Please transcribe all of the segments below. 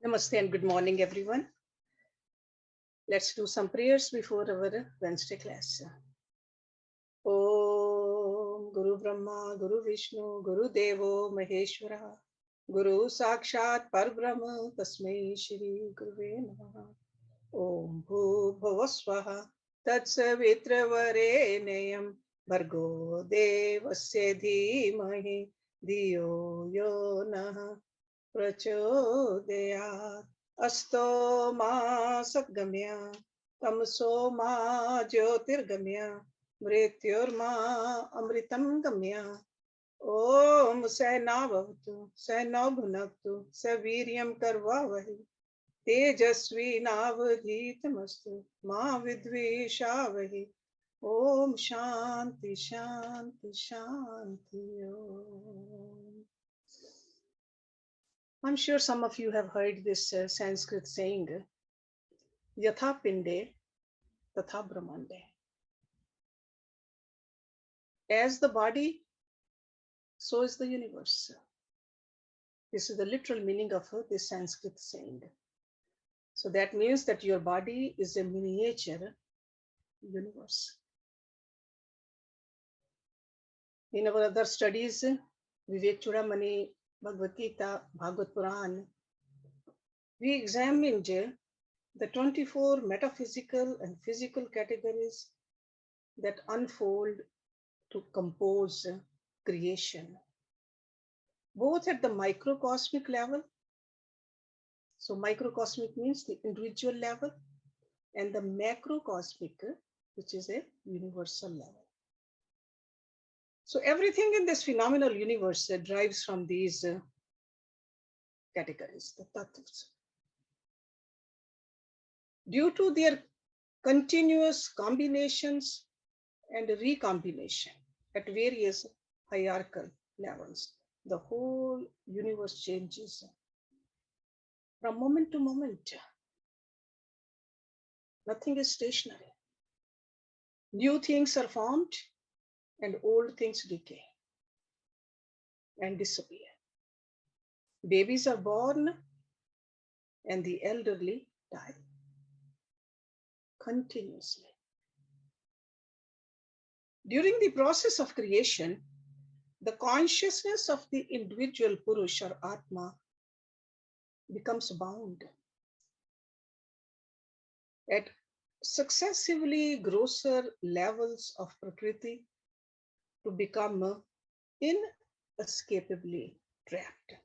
Namaste and good morning, everyone. Let's do some prayers before our Wednesday class. Om Guru Brahma, Guru Vishnu, Guru Devo Maheshwara, Guru Sakshat Parbrahma, Tasmai Shri Guruve Namaha. Om Bhu Bhavaswaha, Tatsavitravare Bhargo Devasya Dhimahi, Diyo Yo Nah Prachodayat. Asto ma satgamya, tamso ma jyotirgamya, mrityorma amritam gamya. Om Sena Bhavatu, Sena Bhunaktu, Saviryam Karvavahi, Tejasvi Navadhitamastu, Ma Vidvishavahi. Om Shanti Shanti Shanti Om. I'm sure some of you have heard this Sanskrit saying, YATHA PINDE TATHA BRAHMANDE. As the body, so is the universe. This is the literal meaning of this Sanskrit saying. So that means that your body is a miniature universe. In our other studies, Vivek Chudamani, Bhagavad Gita, Bhagavad Puran, we examined the 24 metaphysical and physical categories that unfold to compose creation, both at the microcosmic level. So microcosmic means the individual level, and the macrocosmic, which is a universal level. So everything in this phenomenal universe derives from these categories, the tattvas. Due to their continuous combinations and recombination at various hierarchical levels, the whole universe changes from moment to moment. Nothing is stationary. New things are formed and old things decay and disappear. Babies are born and the elderly die continuously. During the process of creation, the consciousness of the individual Purush or Atma becomes bound at successively grosser levels of Prakriti to become inescapably trapped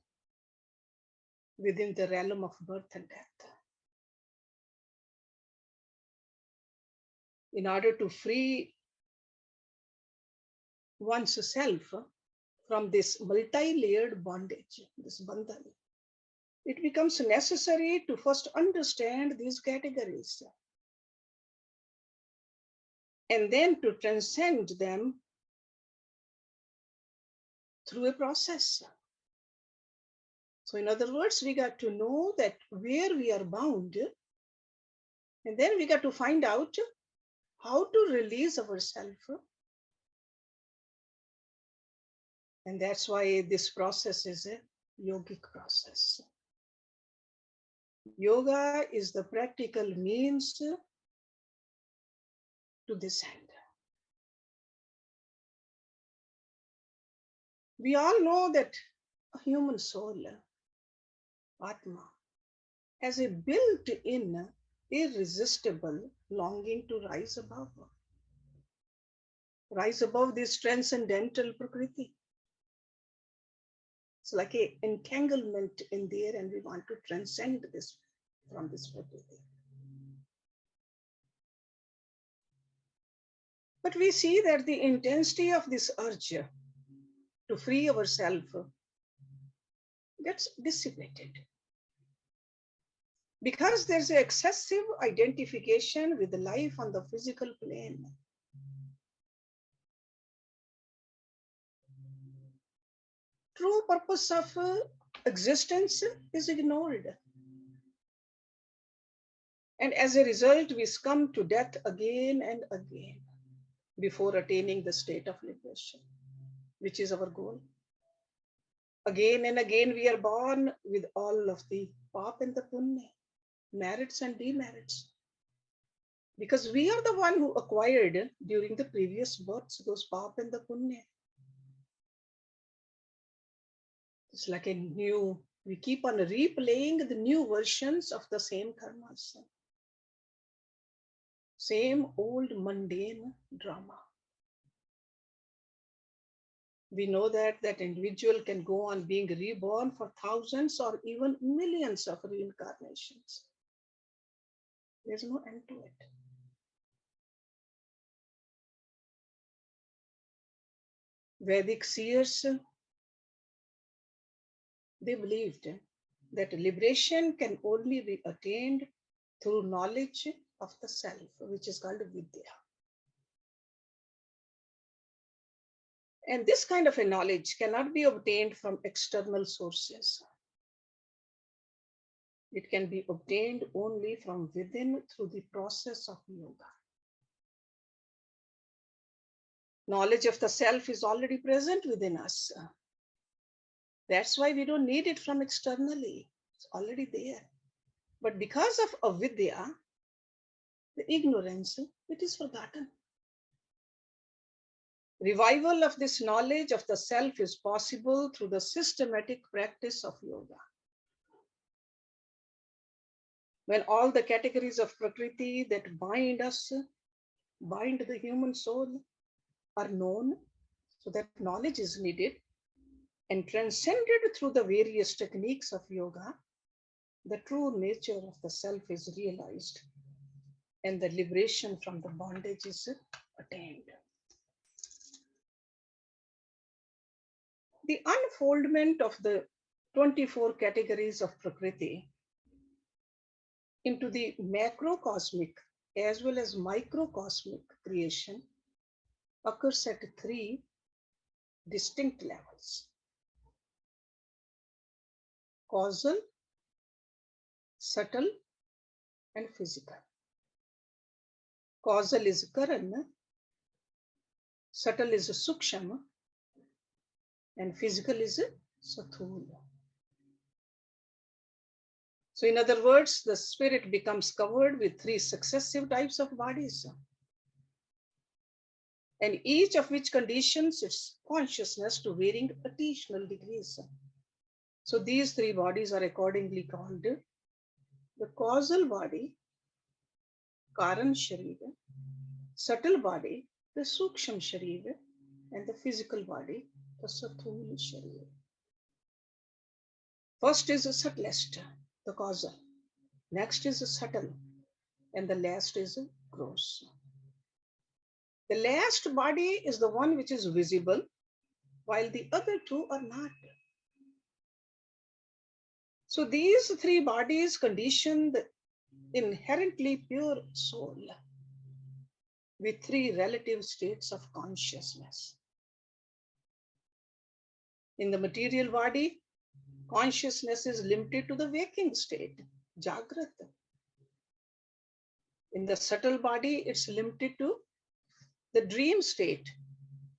within the realm of birth and death. In order to free one's self from this multi-layered bondage, this bandhan, it becomes necessary to first understand these categories and then to transcend them through a process. So in other words, we got to know that where we are bound, and then we got to find out how to release ourselves. And that's why this process is a yogic process. Yoga is the practical means to this end. We all know that a human soul, Atma, has a built-in, irresistible longing to rise above this transcendental Prakriti. It's like an entanglement in there, and we want to transcend this from this Prakriti. But we see that the intensity of this urge to free ourselves gets dissipated because there's an excessive identification with the life on the physical plane. True purpose of existence is ignored. And as a result, we succumb to death again and again before attaining the state of liberation, which is our goal. Again and again, we are born with all of the pap and the punya, merits and demerits. Because we are the one who acquired during the previous births those pap and the punya. It's like a new, we keep on replaying the new versions of the same karmas. Same old mundane drama. We know that that individual can go on being reborn for thousands or even millions of reincarnations. There's no end to it. Vedic seers, they believed that liberation can only be attained through knowledge of the self, which is called vidya. And this kind of a knowledge cannot be obtained from external sources. It can be obtained only from within through the process of yoga. Knowledge of the self is already present within us. That's why we don't need it from externally. It's already there. But because of avidya, the ignorance, it is forgotten. Revival of this knowledge of the self is possible through the systematic practice of yoga. When all the categories of Prakriti that bind us, bind the human soul, are known, so that knowledge is needed, and transcended through the various techniques of yoga, the true nature of the self is realized and the liberation from the bondage is attained. The unfoldment of the 24 categories of Prakriti into the macrocosmic as well as microcosmic creation occurs at 3 distinct levels: causal, subtle, and physical. Causal is Karan, subtle is Sukshama, and physical is Sathula. So in other words, the spirit becomes covered with 3 successive types of bodies, and each of which conditions its consciousness to varying additional degrees. So these 3 bodies are accordingly called the causal body, Karan Sharira, subtle body, the Suksham Sharira, and the physical body, the Sathula Sharira. First is the subtlest, the causal. Next is the subtle, and the last is the gross. The last body is the one which is visible, while the other 2 are not. So these 3 bodies condition the inherently pure soul with 3 relative states of consciousness. In the material body, consciousness is limited to the waking state, Jagrata. In the subtle body, it's limited to the dream state,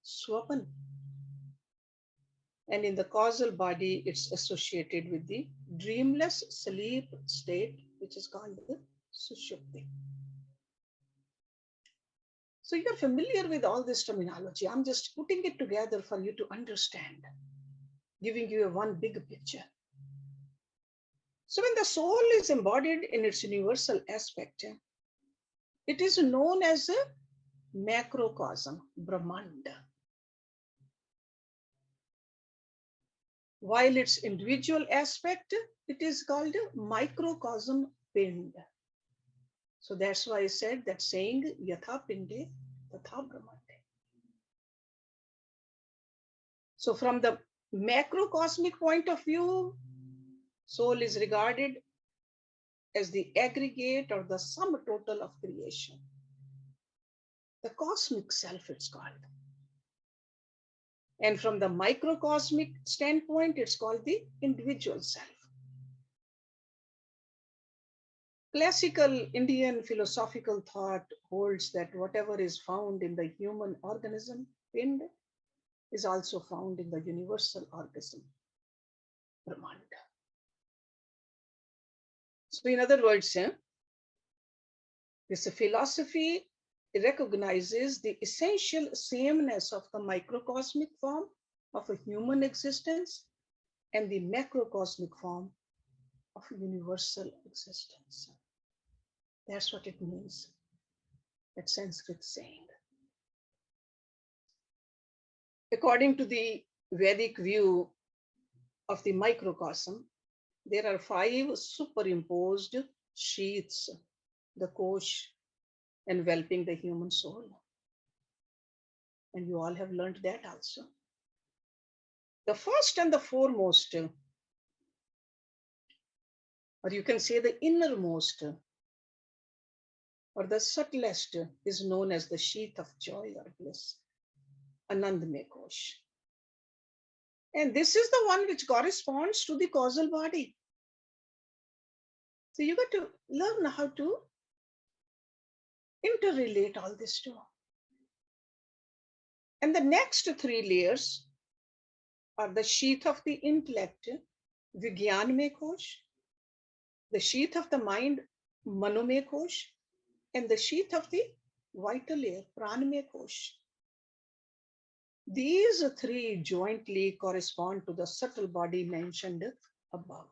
Swapan. And in the causal body, it's associated with the dreamless sleep state, which is called the Sushupti. So you're familiar with all this terminology. I'm just putting it together for you to understand, giving you one big picture. So when the soul is embodied in its universal aspect, it is known as a macrocosm, Brahmanda. While its individual aspect, it is called a microcosm Pinde. So that's why I said that saying YATHA PINDE TATHA BRAHMANDE. So from the macrocosmic point of view, soul is regarded as the aggregate or the sum total of creation. The cosmic self, it's called. And from the microcosmic standpoint, it's called the individual self. Classical Indian philosophical thought holds that whatever is found in the human organism, Pind, is also found in the universal organism, Brahmanda. So in other words, this philosophy recognizes the essential sameness of the microcosmic form of a human existence and the macrocosmic form of universal existence. That's what it means, that Sanskrit saying. According to the Vedic view of the microcosm, there are 5 superimposed sheaths, the kosh, enveloping the human soul. And you all have learned that also. The first and the foremost, or you can say the innermost, or the subtlest, is known as the sheath of joy or bliss, Anandamay Kosh. And this is the one which corresponds to the causal body. So you got to learn how to interrelate all this too. And the next 3 layers are the sheath of the intellect, Vigyanmay Kosh, the sheath of the mind, Manomay Kosh, and the sheath of the vital air, Pranamay Kosh. These 3 jointly correspond to the subtle body mentioned above.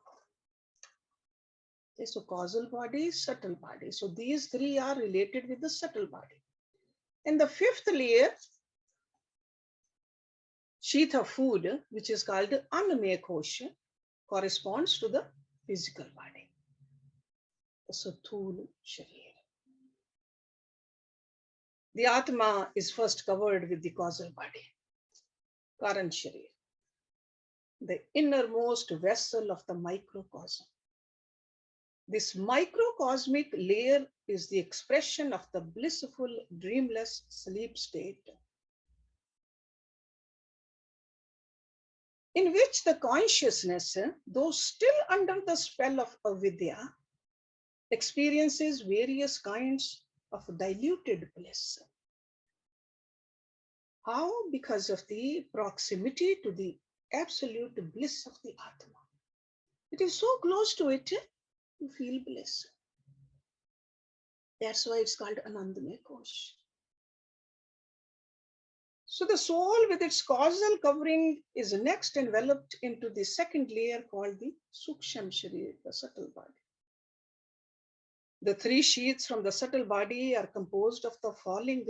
Okay, so causal body, subtle body. So these 3 are related with the subtle body. And the 5th layer, sheath of food, which is called Annamaya Kosha, corresponds to the physical body, the Sathul Sharir. The Atma is first covered with the causal body, Karan Sharir, the innermost vessel of the microcosm. This microcosmic layer is the expression of the blissful, dreamless sleep state, in which the consciousness, though still under the spell of avidya, experiences various kinds of diluted bliss. How? Because of the proximity to the absolute bliss of the Atma. It is so close to it, you feel bliss. That's why it's called Anandamay Kosh. So the soul with its causal covering is next enveloped into the second layer called the Suksham Sharir, the subtle body. The 3 sheaths from the subtle body are composed of the following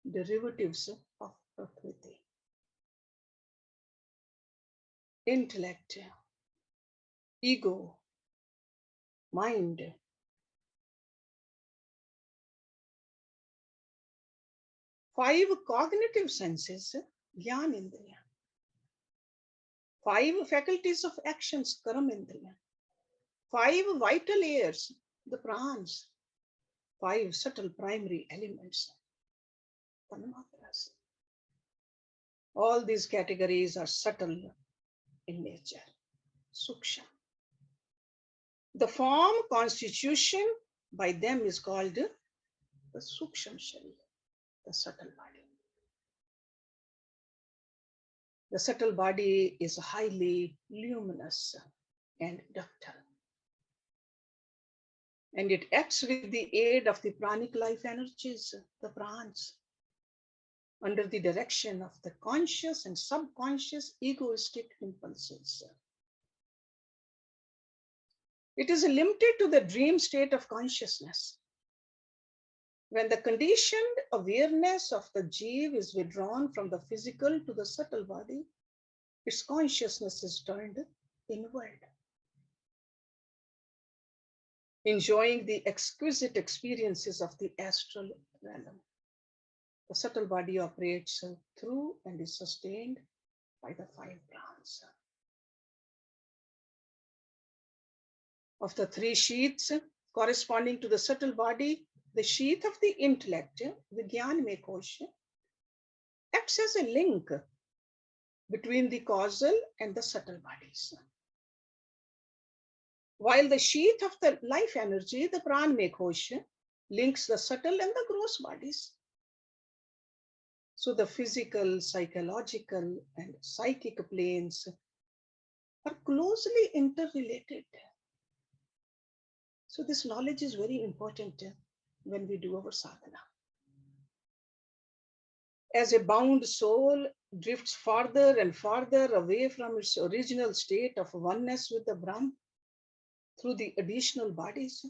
derivatives of Prakriti: intellect, ego, mind, five cognitive senses, Jnanendriya, 5 faculties of actions, Karamendriya, 5 vital airs, the prans, 5 subtle primary elements, Tanmatras. All these categories are subtle in nature, Suksha. The form constitution by them is called the Suksham Sharir, the subtle body. The subtle body is highly luminous and ductile, and it acts with the aid of the pranic life energies, the prans, under the direction of the conscious and subconscious egoistic impulses. It is limited to the dream state of consciousness. When the conditioned awareness of the Jeev is withdrawn from the physical to the subtle body, its consciousness is turned inward, enjoying the exquisite experiences of the astral realm. The subtle body operates through and is sustained by the 5 prans. Of the 3 sheaths corresponding to the subtle body, the sheath of the intellect, the Jnanamay Kosha, acts as a link between the causal and the subtle bodies, while the sheath of the life energy, the Pranamay Kosha, links the subtle and the gross bodies. So the physical, psychological, and psychic planes are closely interrelated. So this knowledge is very important when we do our sadhana. As a bound soul drifts farther and farther away from its original state of oneness with the Brahm through the additional bodies,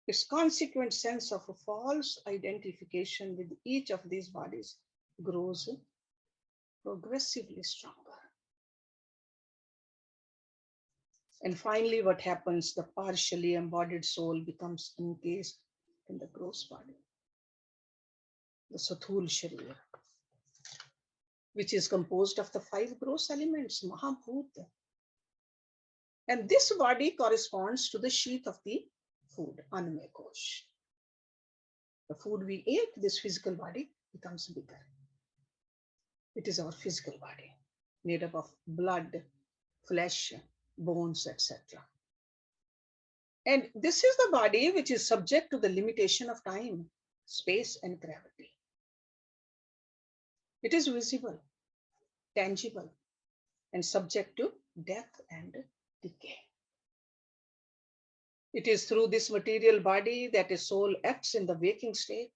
its consequent sense of a false identification with each of these bodies grows progressively stronger. And finally, what happens? The partially embodied soul becomes encased in the gross body, the Sathul Sharira, which is composed of the 5 gross elements, Mahabhuta. And this body corresponds to the sheath of the food, Annamaya Kosh. The food we ate, this physical body becomes bigger. It is our physical body, made up of blood, flesh, bones, etc. And this is the body which is subject to the limitation of time, space, and gravity. It is visible, tangible, and subject to death and decay. It is through this material body that a soul acts in the waking state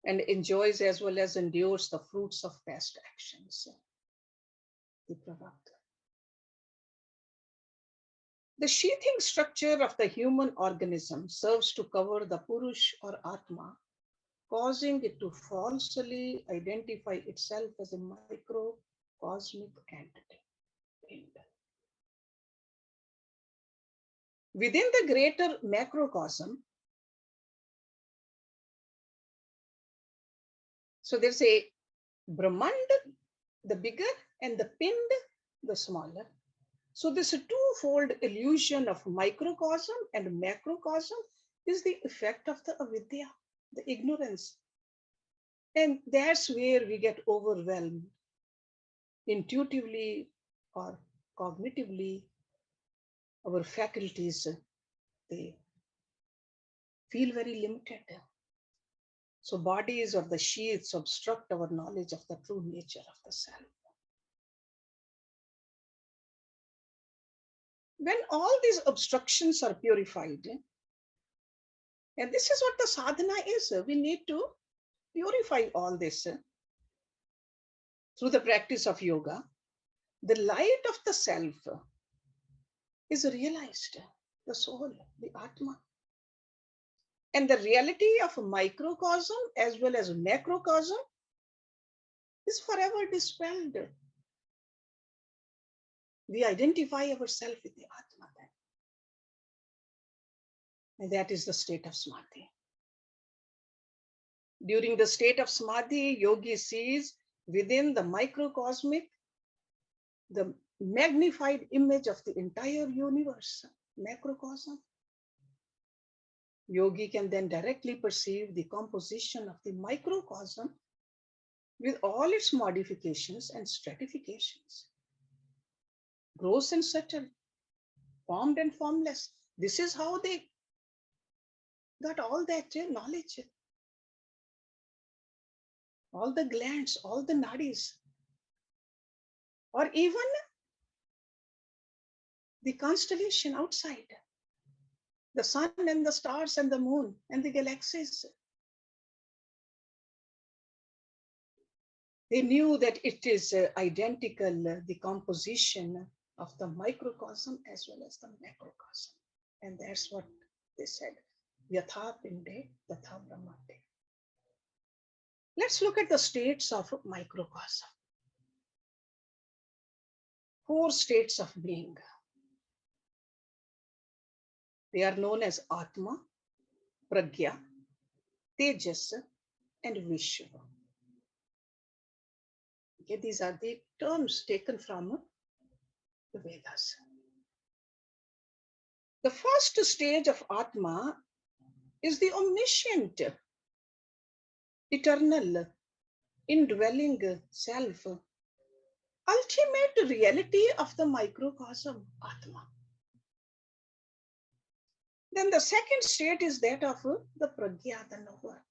and enjoys as well as endures the fruits of past actions. The sheathing structure of the human organism serves to cover the Purush or Atma, causing it to falsely identify itself as a microcosmic entity. Within the greater macrocosm, so there's a Brahmanda, the bigger, and the Pinde, the smaller. So this twofold illusion of microcosm and macrocosm is the effect of the avidya, the ignorance. And that's where we get overwhelmed. Intuitively or cognitively, our faculties, they feel very limited. So bodies or the sheaths obstruct our knowledge of the true nature of the self. When all these obstructions are purified, and this is what the sadhana is, we need to purify all this through the practice of yoga. The light of the self is realized, the soul, the Atma. And the reality of microcosm as well as macrocosm is forever dispelled. We identify ourselves with the Atma then. And that is the state of samadhi. During the state of samadhi, yogi sees within the microcosmic the magnified image of the entire universe, macrocosm. Yogi can then directly perceive the composition of the microcosm with all its modifications and stratifications, gross and subtle, formed and formless. This is how they got all that knowledge. All the glands, all the nadis, or even the constellation outside, the sun and the stars and the moon and the galaxies. They knew that it is identical, the composition of the microcosm as well as the macrocosm. And that's what they said, YATHA PINDE TATHA BRAHMANDE. Let's look at the states of microcosm. 4 states of being. They are known as Atma, Pragya, Tejas, and Vishwa. Okay, these are the terms taken from the Vedas. The first stage of Atma is the omniscient, eternal, indwelling self, ultimate reality of the microcosm, Atma. Then the second state is that of the Pragya, the knower.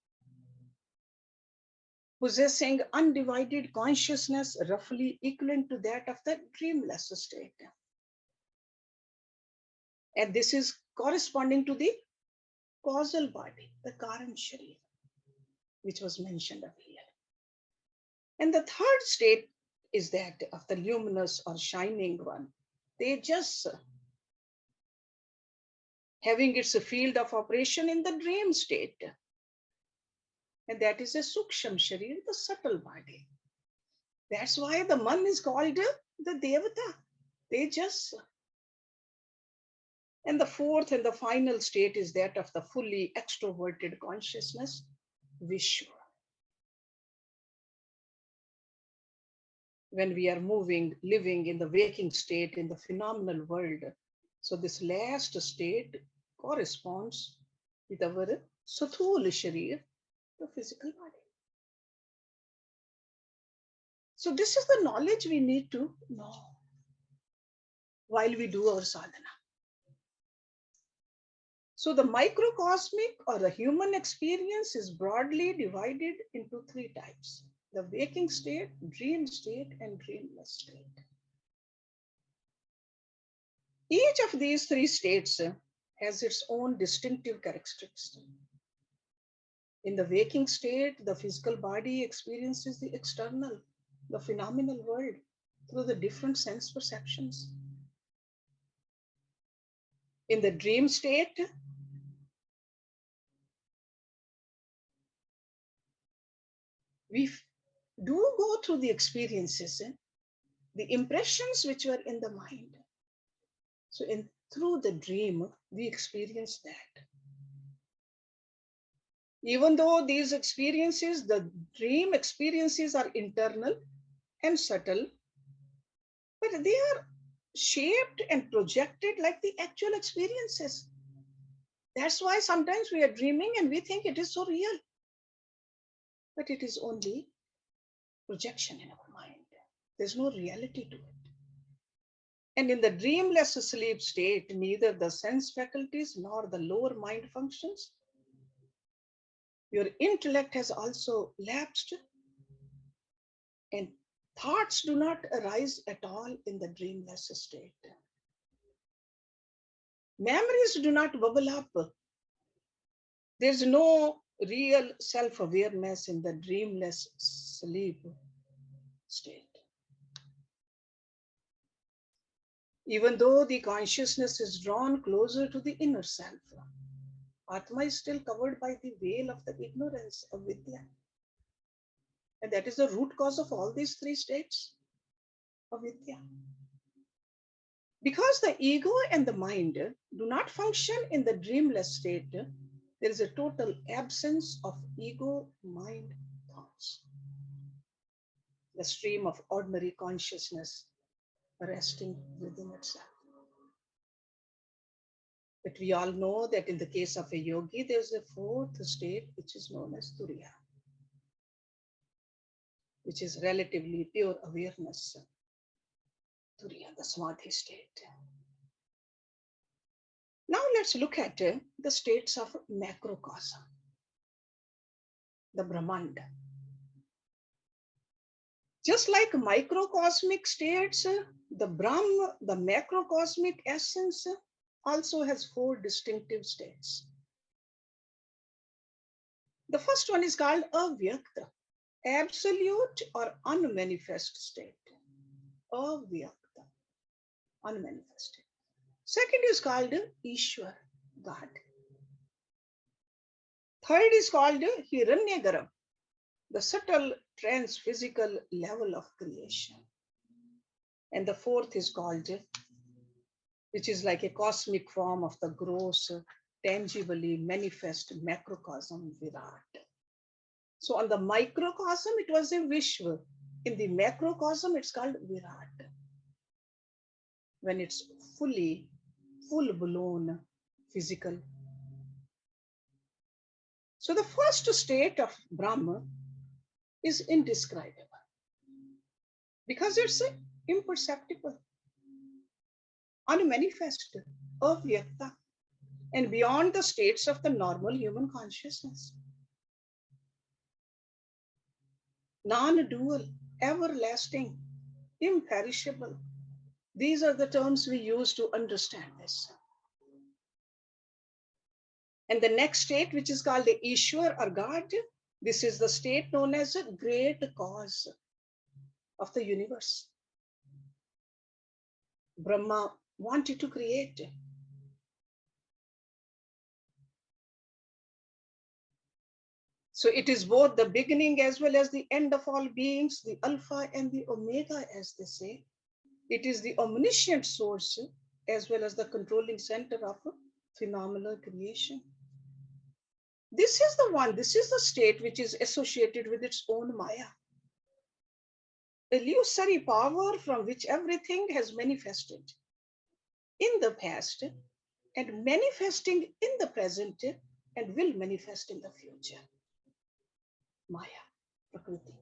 possessing undivided consciousness roughly equivalent to that of the dreamless state. And this is corresponding to the causal body, the Karan Sharif, which was mentioned earlier. And the third state is that of the luminous or shining one. Tejas, having its field of operation in the dream state. And that is a Suksham Sharir, the subtle body. That's why the man is called the Devata, Tejas. And the fourth and the final state is that of the fully extroverted consciousness, Vishwa. When we are moving, living in the waking state in the phenomenal world. So this last state corresponds with our Sathul Sharir, the physical body. So this is the knowledge we need to know while we do our sadhana. So the microcosmic or the human experience is broadly divided into three types: the waking state, dream state, and dreamless state. Each of these three states has its own distinctive characteristics. In the waking state, the physical body experiences the external, the phenomenal world through the different sense perceptions. In the dream state, we do go through the experiences, the impressions which were in the mind. So through the dream, we experience that. Even though these experiences, the dream experiences are internal and subtle, but they are shaped and projected like the actual experiences. That's why sometimes we are dreaming and we think it is so real, but it is only projection in our mind. There's no reality to it. And in the dreamless sleep state, neither the sense faculties nor the lower mind functions. Your intellect has also lapsed, and thoughts do not arise at all in the dreamless state. Memories do not bubble up. There's no real self-awareness in the dreamless sleep state. Even though the consciousness is drawn closer to the inner self, Atma is still covered by the veil of the ignorance of Vidya. And that is the root cause of all these three states of Vidya. Because the ego and the mind do not function in the dreamless state, there is a total absence of ego-mind thoughts. The stream of ordinary consciousness resting within itself. But we all know that in the case of a yogi, there's a fourth state which is known as Turiya, which is relatively pure awareness. Turiya, the Samadhi state. Now let's look at the states of macrocosm, the Brahmanda. Just like microcosmic states, the Brahma, the macrocosmic essence, also has four distinctive states. The first one is called avyakta, absolute or unmanifest state. Avyakta, unmanifested. Second is called Ishwar, God. Third is called Hiranyagaram, the subtle trans-physical level of creation. And the fourth is called, which is like a cosmic form of the gross, tangibly manifest macrocosm, Virat. So on the microcosm, it was a Vishwa. In the macrocosm, it's called Virat. When it's full-blown physical. So the first state of Brahma is indescribable because it's imperceptible, unmanifest, avyakta, and beyond the states of the normal human consciousness. non-dual, everlasting, imperishable. These are the terms we use to understand this. And the next state, which is called the Ishwar or God, this is the state known as a great cause of the universe. Brahma wanted to create. So it is both the beginning as well as the end of all beings, the Alpha and the Omega, as they say. It is the omniscient source as well as the controlling center of phenomenal creation. This is the one, this is the state which is associated with its own Maya. Illusory power from which everything has manifested in the past and manifesting in the present and will manifest in the future. Maya, Prakriti.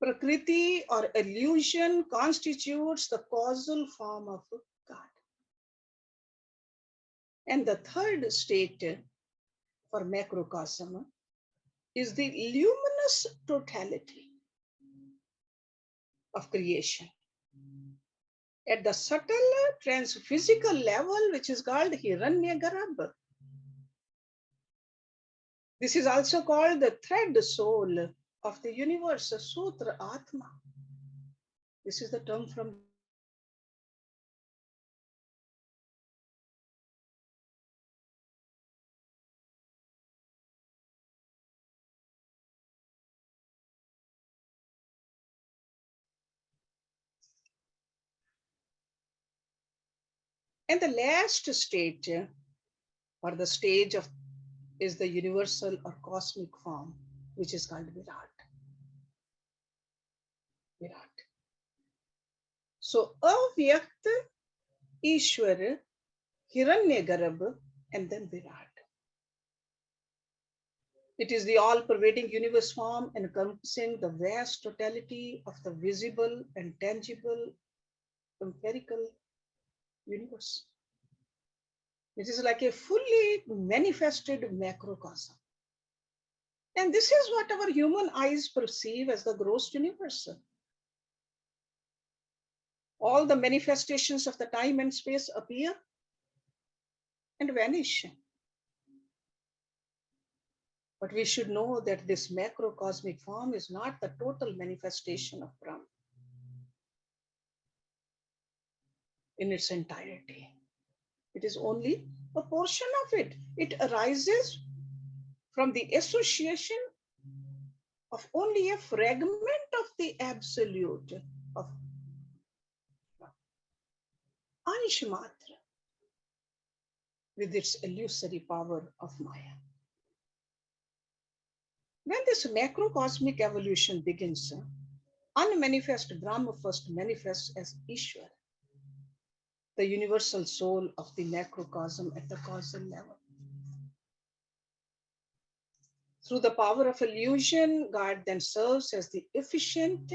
Prakriti or illusion constitutes the causal form of God. And the third state for macrocosm is the luminous totality of creation. At the subtle transphysical level, which is called Hiranyagarbha. This is also called the thread soul of the universe, Sutra Atma. This is the term from and the last state or the stage of is the universal or cosmic form, which is called Virat. Virat. So Avyakt, Ishwar, Hiranyagarbha, and then Virat. It is the all-pervading universe form encompassing the vast totality of the visible and tangible empirical universe. It is like a fully manifested macrocosm. And this is what our human eyes perceive as the gross universe. All the manifestations of the time and space appear and vanish. But we should know that this macrocosmic form is not the total manifestation of Brahman in its entirety. It is only a portion of it. It arises from the association of only a fragment of the absolute, of Anshmatra, with its illusory power of Maya. When this macrocosmic evolution begins, unmanifest Brahma first manifests as Ishwar, the universal soul of the macrocosm at the causal level. Through the power of illusion, God then serves as the efficient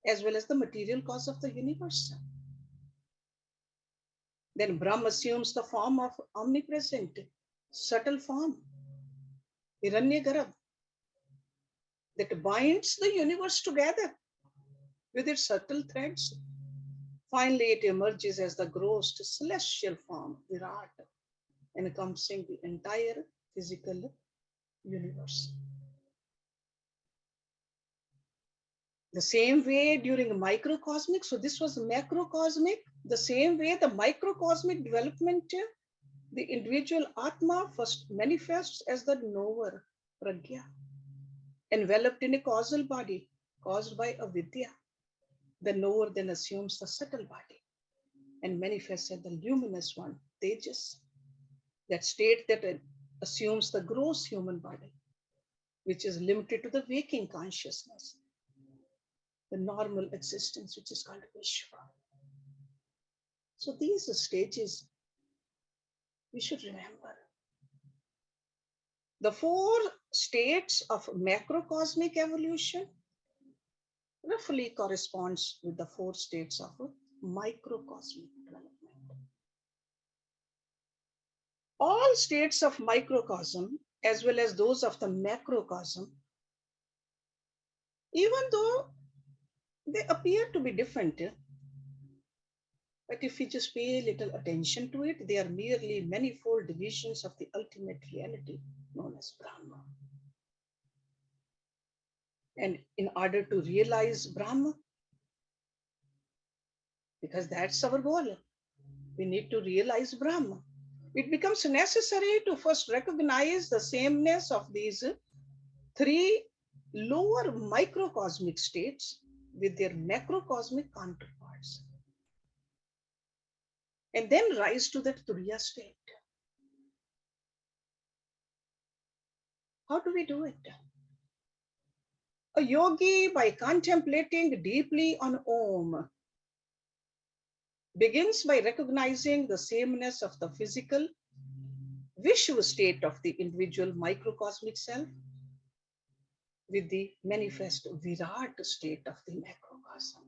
as well as the material cause of the universe. Then Brahma assumes the form of omnipresent, subtle form, Hiranyagarbha, that binds the universe together with its subtle threads. Finally, it emerges as the gross celestial form, Virat, encompassing the entire physical universe. The same way during microcosmic, so this was macrocosmic, the same way the microcosmic development, the individual Atma first manifests as the knower, Pragya, enveloped in a causal body caused by avidya. The knower then assumes the subtle body and manifests as the luminous one, Tejas, that state that assumes the gross human body, which is limited to the waking consciousness, the normal existence, which is called Vishwa. So these stages we should remember. The four states of macrocosmic evolution roughly corresponds with the four states of microcosmic development. All states of microcosm, as well as those of the macrocosm, Even though they appear to be different, but if we just pay little attention to it, they are merely manifold divisions of the ultimate reality known as Brahma. And in order to realize Brahma, because that's our goal, we need to realize Brahma. It becomes necessary to first recognize the sameness of these three lower microcosmic states with their macrocosmic counterparts, and then rise to that Turiya state. How do we do it? A yogi, by contemplating deeply on Om, begins by recognizing the sameness of the physical Vishwa state of the individual microcosmic self with the manifest Virat state of the macrocosm.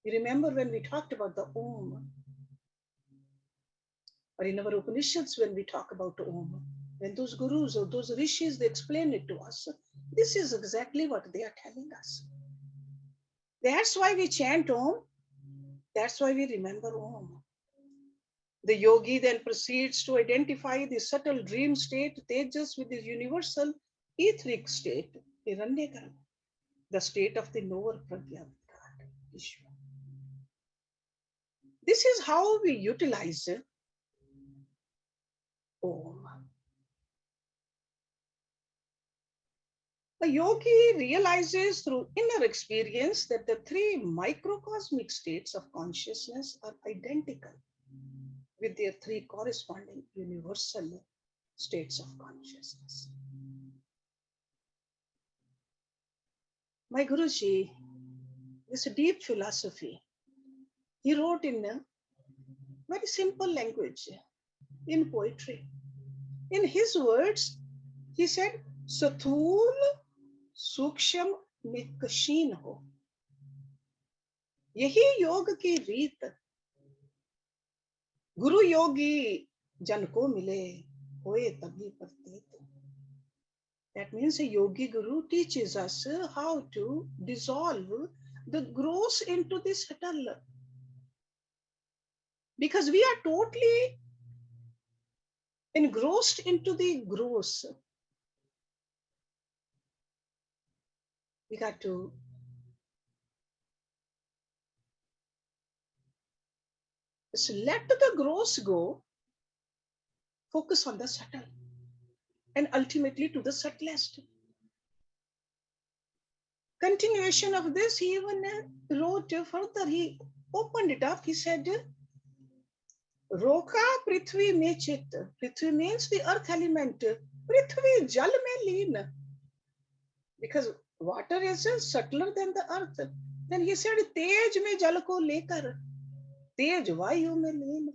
You remember when we talked about the Om, or in our Upanishads when we talk about Om, when those gurus or those rishis, they explain it to us, this is exactly what they are telling us. That's why we chant Om. That's why we remember Om. The yogi then proceeds to identify the subtle dream state, Tejas, with the universal etheric state, Hiranyagarbha, the state of the lower pragya of God, Ishvara. This is how we utilize Om. A yogi realizes through inner experience that the three microcosmic states of consciousness are identical with their three corresponding universal states of consciousness. My Guruji, this deep philosophy, he wrote in a very simple language, in poetry. In his words, he said, Sathul Suksham Nikashin ho. Yahi योग की रीत गुरु योगी जन को मिले होए तभी प्रतीत. That means a yogi guru teaches us how to dissolve the gross into the subtle. Because we are totally engrossed into the gross. We got to just let the gross go, focus on the subtle, and ultimately to the subtlest. Continuation of this, he even wrote further, he opened it up, he said, Roka Prithvi me chit. Prithvi means the earth element. Prithvi jal mein leen. Because water is subtler than the earth. Then he said, Tej mein jal ko lekar. Tej vayu mein leen.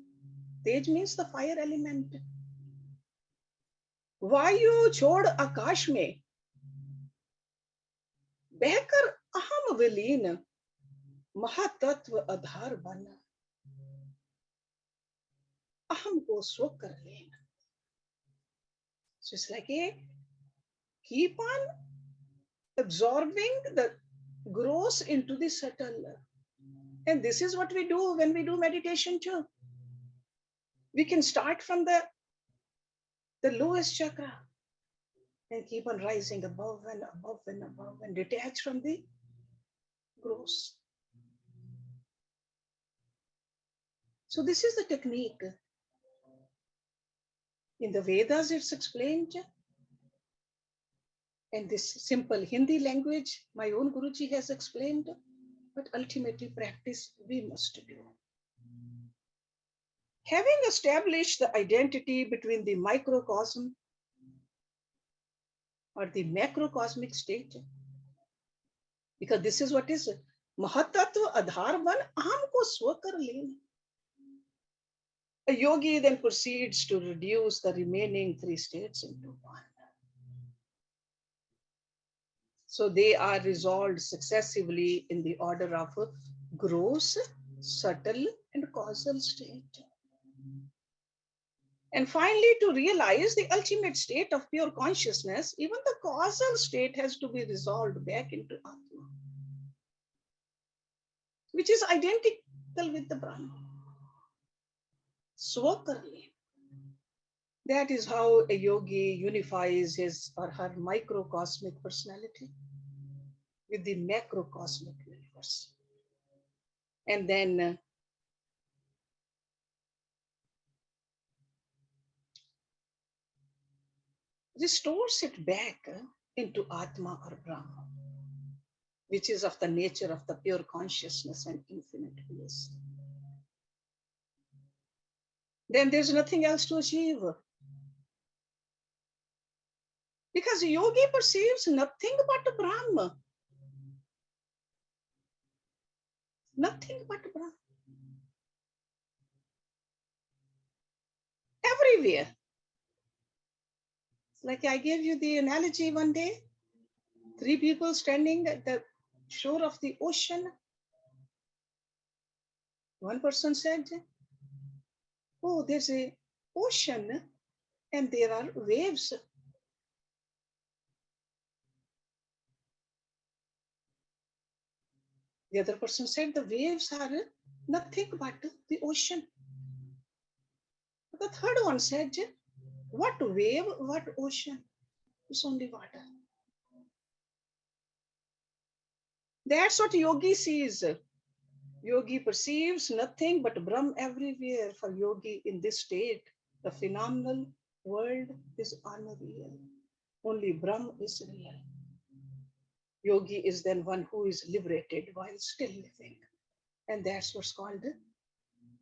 Tej means the fire element. Vayu chhod akash mein. Behkar aham vileen. Mahatatva adhar bana. Aham ko swa kar lena. So it's like keep on absorbing the gross into the subtle. And this is what we do when we do meditation too. We can start from the lowest chakra and keep on rising above and above and above and detach from the gross. So this is the technique. In the Vedas, it's explained. And this simple Hindi language, my own Guruji has explained. But ultimately, practice we must do. Having established the identity between the microcosm or the macrocosmic state, because this is what is Mahatatva Adharvan Aham ko swakar leen. A yogi then proceeds to reduce the remaining three states into one. So they are resolved successively in the order of gross, subtle, and causal state. And finally, to realize the ultimate state of pure consciousness, even the causal state has to be resolved back into Atma, which is identical with the Brahman. Swakarli. That is how a yogi unifies his or her microcosmic personality with the macrocosmic universe. And then restores it back into Atma or Brahma, which is of the nature of the pure consciousness and infinite bliss. Then there's nothing else to achieve. Because the yogi perceives nothing but Brahma. Nothing but Brahma. Everywhere. Like I gave you the analogy one day. 3 people standing at the shore of the ocean. One person said, oh, there's an ocean and there are waves. The other person said the waves are nothing but the ocean. The third one said, what wave, what ocean? It's only water. That's what yogi sees. Yogi perceives nothing but Brahm everywhere. For yogi in this state, the phenomenal world is unreal. Only Brahm is real. Yogi is then one who is liberated while still living. And that's what's called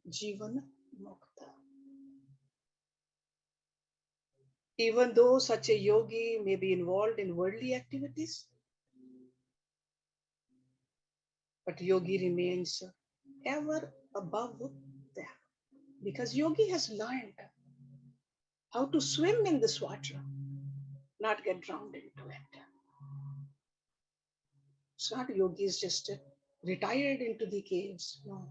Jivan Mukta. Even though such a yogi may be involved in worldly activities, but yogi remains ever above them. Because yogi has learned how to swim in this water, not get drowned into it. It's not yogis just retired into the caves. No.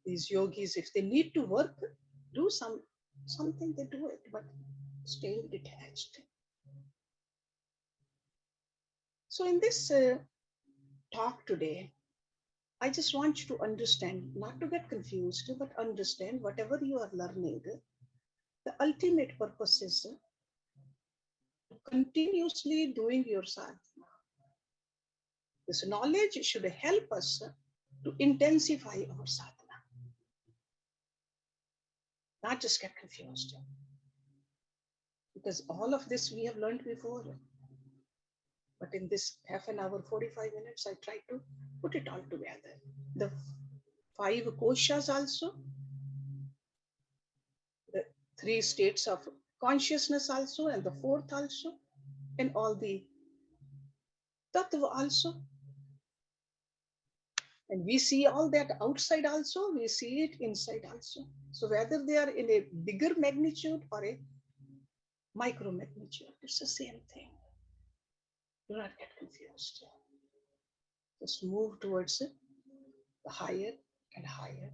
These yogis, if they need to work, do something, they do it, but staying detached. So in this talk today, I just want you to understand, not to get confused, but understand whatever you are learning, the ultimate purpose is continuously doing your sadhana. This knowledge should help us to intensify our sadhana, not just get confused. Because all of this we have learned before. But in this half an hour, 45 minutes, I try to put it all together. The 5 koshas also, the 3 states of consciousness also, and the 4th also, and all the tattva also. And we see all that outside also, we see it inside also. So whether they are in a bigger magnitude or a micro magnitude, it's the same thing. Do not get confused. Just move towards it, the higher and higher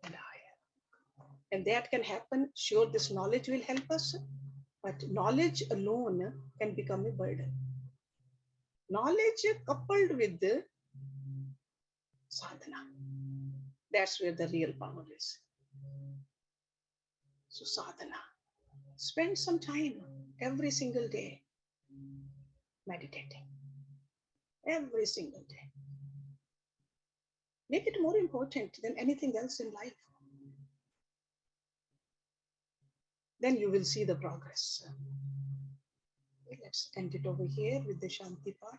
and higher. And that can happen. Sure, this knowledge will help us, but knowledge alone can become a burden. Knowledge coupled with the sadhana, that's where the real power is. So sadhana, spend some time every single day meditating. Every single day. Make it more important than anything else in life. Then you will see the progress. Okay, let's end it over here with the Shanti part.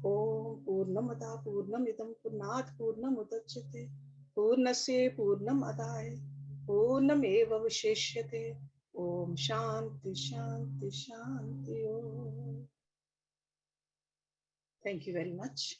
Om Purnamada Purnamidam Purnat Purnamudachyate Purnasya Purnamadaya Purnameva Visheshyate. Om Shanti Shanti Shanti Om. Thank you very much.